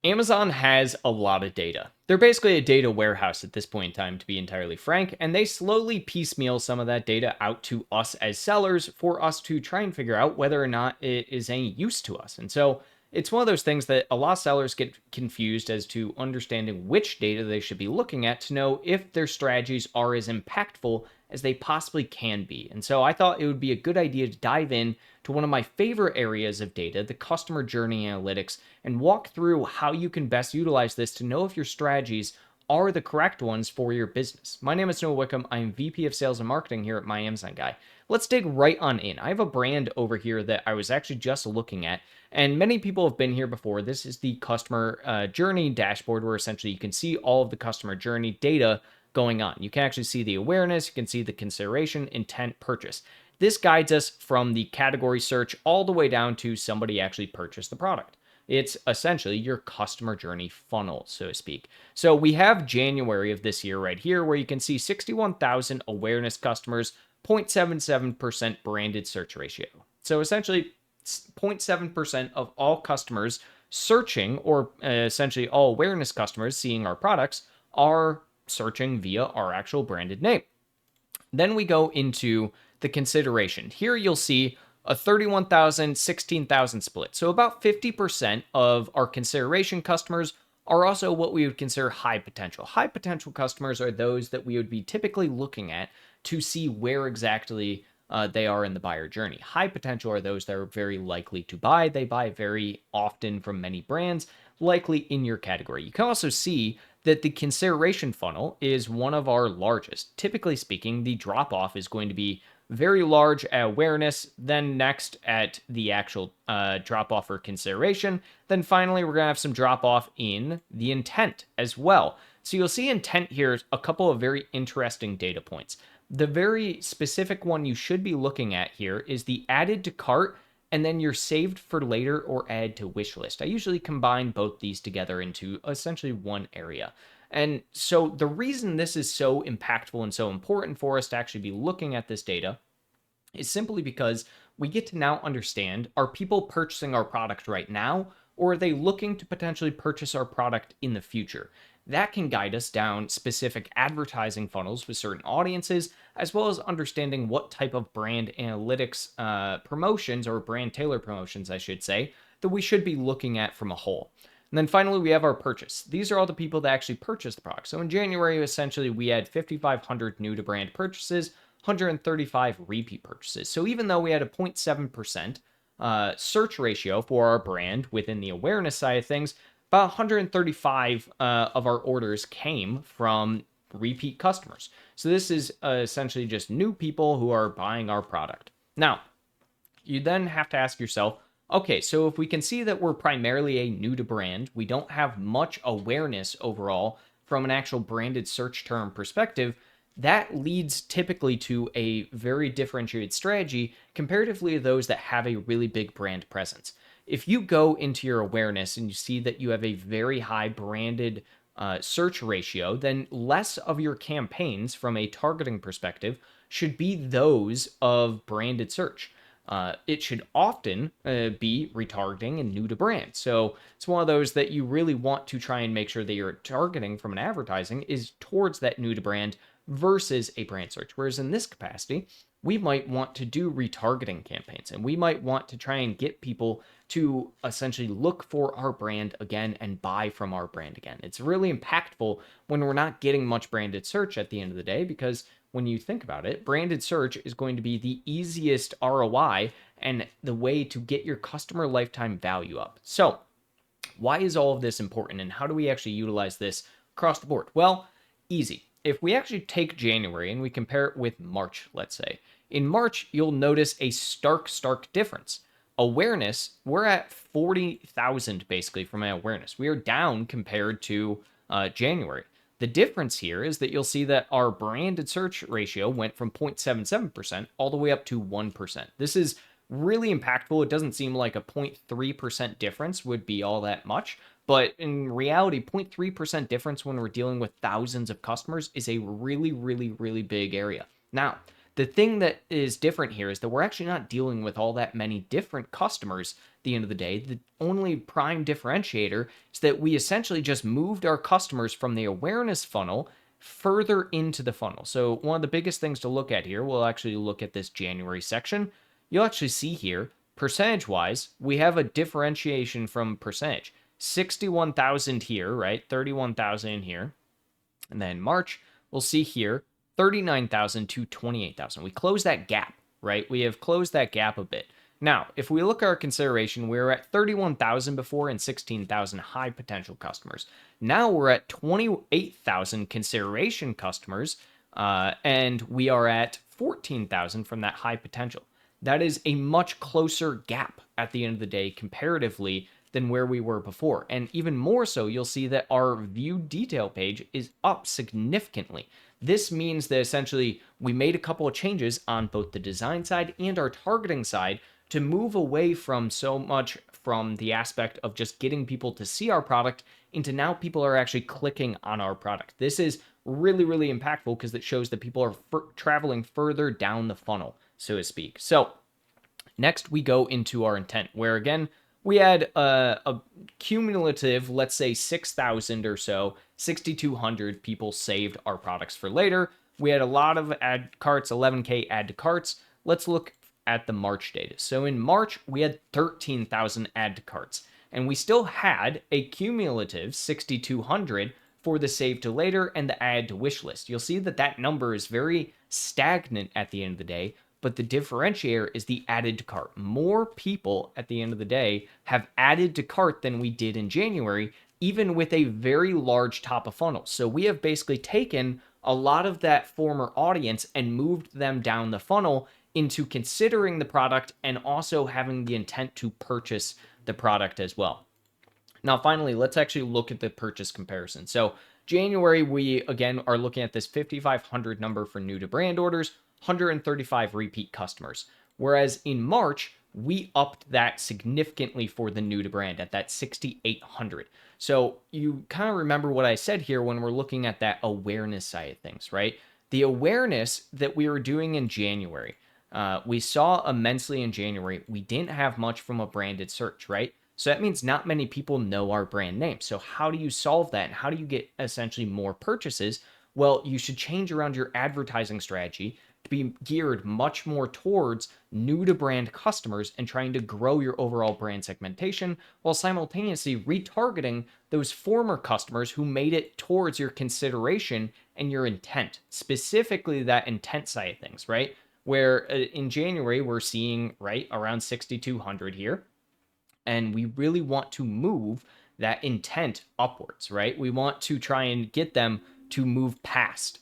Amazon has a lot of data. They're basically a data warehouse at this point in time, to be entirely frank, and they slowly piecemeal some of that data out to us as sellers for us to try and figure out whether or not it is any use to us. And so it's one of those things that a lot of sellers get confused as to understanding which data they should be looking at to know if their strategies are as impactful as they possibly can be. And so I thought it would be a good idea to dive in to one of my favorite areas of data, the customer journey analytics, and walk through how you can best utilize this to know if your strategies are the correct ones for your business. My name is Noah Wickham. I'm VP of Sales and Marketing here at My Amazon Guy. Let's dig right on in. I have a brand over here that I was actually just looking at, and many people have been here before. This is the customer journey dashboard, where essentially you can see all of the customer journey data going on. You can actually see the awareness, you can see the consideration, intent, purchase. This guides us from the category search all the way down to somebody actually purchased the product. It's essentially your customer journey funnel, so to speak. So we have January of this year right here, where you can see 61,000 awareness customers, 0.77% branded search ratio. So essentially, 0.7% of all customers searching, or essentially all awareness customers seeing our products, are searching via our actual branded name. Then we go into the consideration. Here you'll see a 31,000, 16,000 split. So about 50% of our consideration customers are also what we would consider high potential. High potential customers are those that we would be typically looking at to see where exactly they are in the buyer journey. High potential are those that are very likely to buy. They buy very often from many brands, likely in your category. You can also see that the consideration funnel is one of our largest. Typically speaking, the drop off is going to be very large at awareness, then next at the actual drop off or consideration. Then finally, we're going to have some drop off in the intent as well. So you'll see intent here, a couple of very interesting data points. The very specific one you should be looking at here is the added to cart and then your saved for later or add to wish list. I usually combine both these together into essentially one area. And so the reason this is so impactful and so important for us to actually be looking at this data is simply because we get to now understand, are people purchasing our product right now, or are they looking to potentially purchase our product in the future? That can guide us down specific advertising funnels with certain audiences, as well as understanding what type of brand analytics promotions, or brand tailor promotions, I should say, that we should be looking at from a whole. And then finally, we have our purchase. These are all the people that actually purchased the product. So in January, essentially, we had 5,500 new to brand purchases, 135 repeat purchases. So even though we had a 0.7% search ratio for our brand within the awareness side of things, about 135 of our orders came from repeat customers. So this is essentially just new people who are buying our product. Now, you then have to ask yourself, okay, so if we can see that we're primarily a new to brand, we don't have much awareness overall from an actual branded search term perspective, that leads typically to a very differentiated strategy comparatively to those that have a really big brand presence. If you go into your awareness and you see that you have a very high branded search ratio, then less of your campaigns from a targeting perspective should be those of branded search. It should often be retargeting and new to brand. So it's one of those that you really want to try and make sure that you're targeting from an advertising is towards that new to brand versus a brand search. Whereas in this capacity, we might want to do retargeting campaigns, and we might want to try and get people to essentially look for our brand again and buy from our brand again. It's really impactful when we're not getting much branded search at the end of the day, because when you think about it, branded search is going to be the easiest ROI and the way to get your customer lifetime value up. So why is all of this important, and how do we actually utilize this across the board? Well, easy. If we actually take January and we compare it with March, let's say, in March, you'll notice a stark difference. Awareness, we're at 40,000 basically from an awareness. We are down compared to January. The difference here is that you'll see that our branded search ratio went from 0.77% all the way up to 1%. This is really impactful. It doesn't seem like a 0.3% difference would be all that much, but in reality, 0.3% difference when we're dealing with thousands of customers is a really big area. Now, the thing that is different here is that we're actually not dealing with all that many different customers the end of the day, the only prime differentiator is that we essentially just moved our customers from the awareness funnel further into the funnel. So one of the biggest things to look at here, we'll actually look at this January section. You'll actually see here, percentage wise, we have a differentiation from percentage. 61,000 here, right? 31,000 in here. And then March, we'll see here 39,000 to 28,000. We close that gap, right? We have closed that gap a bit. Now, if we look at our consideration, we were at 31,000 before and 16,000 high potential customers. Now we're at 28,000 consideration customers, and we are at 14,000 from that high potential. That is a much closer gap at the end of the day comparatively than where we were before. And even more so, you'll see that our view detail page is up significantly. This means that essentially we made a couple of changes on both the design side and our targeting side to move away from so much from the aspect of just getting people to see our product into now people are actually clicking on our product. This is really, really impactful because it shows that people are traveling further down the funnel, so to speak. So next we go into our intent, where again, we had a cumulative, let's say 6,000 or so, 6,200 people saved our products for later. We had a lot of add carts, 11K add to carts. Let's look at the March data. So in March, we had 13,000 add to carts, and we still had a cumulative 6,200 for the save to later and the add to wish list. You'll see that that number is very stagnant at the end of the day, but the differentiator is the added to cart. More people at the end of the day have added to cart than we did in January, even with a very large top of funnel. So we have basically taken a lot of that former audience and moved them down the funnel into considering the product and also having the intent to purchase the product as well. Now, finally, let's actually look at the purchase comparison. So January, we again are looking at this 5,500 number for new to brand orders, 135 repeat customers. Whereas in March, we upped that significantly for the new to brand at that 6,800. So you kind of remember what I said here when we're looking at that awareness side of things, right? The awareness that we were doing in January, we saw immensely in January. We didn't have much from a branded search, right? So that means not many people know our brand name. So how do you solve that? And how do you get essentially more purchases? Well, you should change around your advertising strategy to be geared much more towards new to brand customers and trying to grow your overall brand segmentation while simultaneously retargeting those former customers who made it towards your consideration and your intent, specifically that intent side of things, right? Where in January, we're seeing right around 6,200 here. And we really want to move that intent upwards, right? We want to try and get them to move past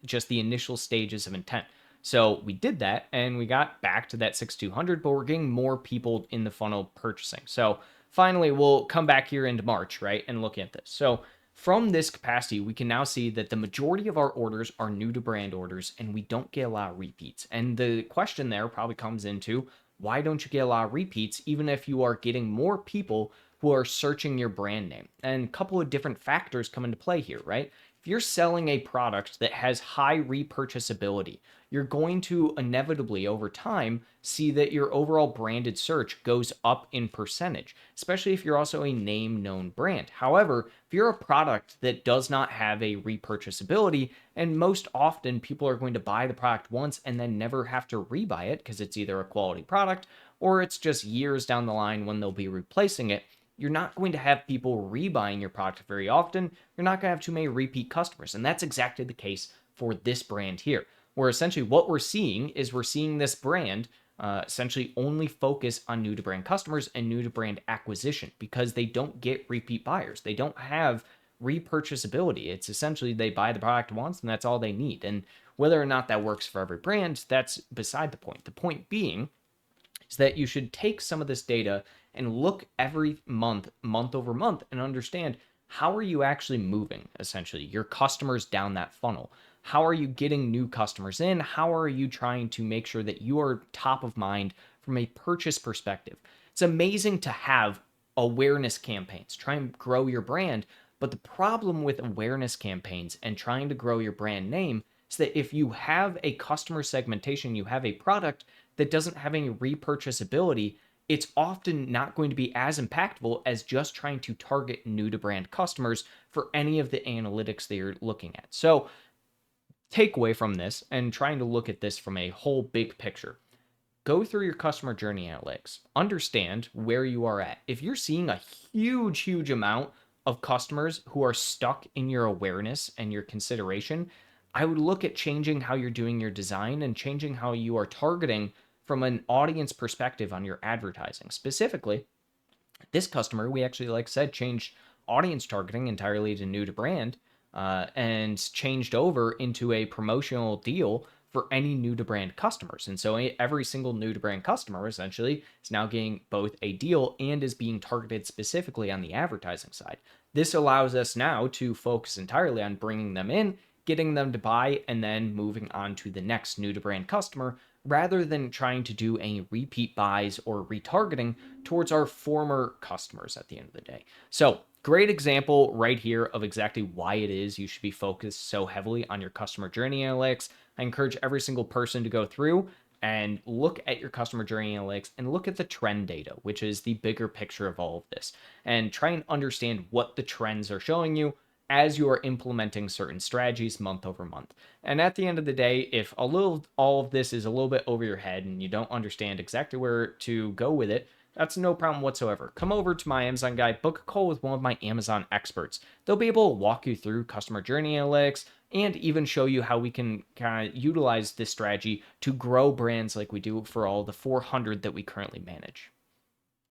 just the initial stages of intent. So we did that and we got back to that 6,200, but we're getting more people in the funnel purchasing. So finally, we'll come back here into March, right? And look at this. So from this capacity, we can now see that the majority of our orders are new to brand orders and we don't get a lot of repeats. And the question there probably comes into, why don't you get a lot of repeats even if you are getting more people who are searching your brand name? And a couple of different factors come into play here, right? If you're selling a product that has high repurchasability, you're going to inevitably over time see that your overall branded search goes up in percentage, especially if you're also a name known brand. However, if you're a product that does not have a repurchasability, and most often people are going to buy the product once and then never have to rebuy it because it's either a quality product or it's just years down the line when they'll be replacing it, you're not going to have people rebuying your product very often. You're not going to have too many repeat customers. And that's exactly the case for this brand here, where essentially what we're seeing is we're seeing this brand essentially only focus on new to brand customers and new to brand acquisition because they don't get repeat buyers. They don't have repurchasability. It's essentially they buy the product once and that's all they need. And whether or not that works for every brand, that's beside the point. The point being is that you should take some of this data and look every month, month over month, and understand how are you actually moving, essentially, your customers down that funnel. How are you getting new customers in? How are you trying to make sure that you are top of mind from a purchase perspective? It's amazing to have awareness campaigns, try and grow your brand. But the problem with awareness campaigns and trying to grow your brand name is that if you have a customer segmentation, you have a product that doesn't have any repurchasability, it's often not going to be as impactful as just trying to target new to brand customers for any of the analytics that you're looking at. So, takeaway from this and trying to look at this from a whole big picture, go through your customer journey analytics, understand where you are at. If you're seeing a huge amount of customers who are stuck in your awareness and your consideration, I would look at changing how you're doing your design and changing how you are targeting from an audience perspective on your advertising. Specifically, this customer, we actually, like I said, changed audience targeting entirely to new to brand, and changed over into a promotional deal for any new to brand customers. And so every single new to brand customer essentially is now getting both a deal and is being targeted specifically on the advertising side. This allows us now to focus entirely on bringing them in, getting them to buy, and then moving on to the next new to brand customer rather than trying to do any repeat buys or retargeting towards our former customers at the end of the day. So, great example right here of exactly why it is you should be focused so heavily on your customer journey analytics. I encourage every single person to go through and look at your customer journey analytics and look at the trend data, which is the bigger picture of all of this, and try and understand what the trends are showing you as you are implementing certain strategies month over month. And at the end of the day, if all of this is a little bit over your head and you don't understand exactly where to go with it, that's no problem whatsoever. Come over to my Amazon guide, book a call with one of my Amazon experts. They'll be able to walk you through customer journey analytics and even show you how we can kind of utilize this strategy to grow brands like we do for all the 400 that we currently manage.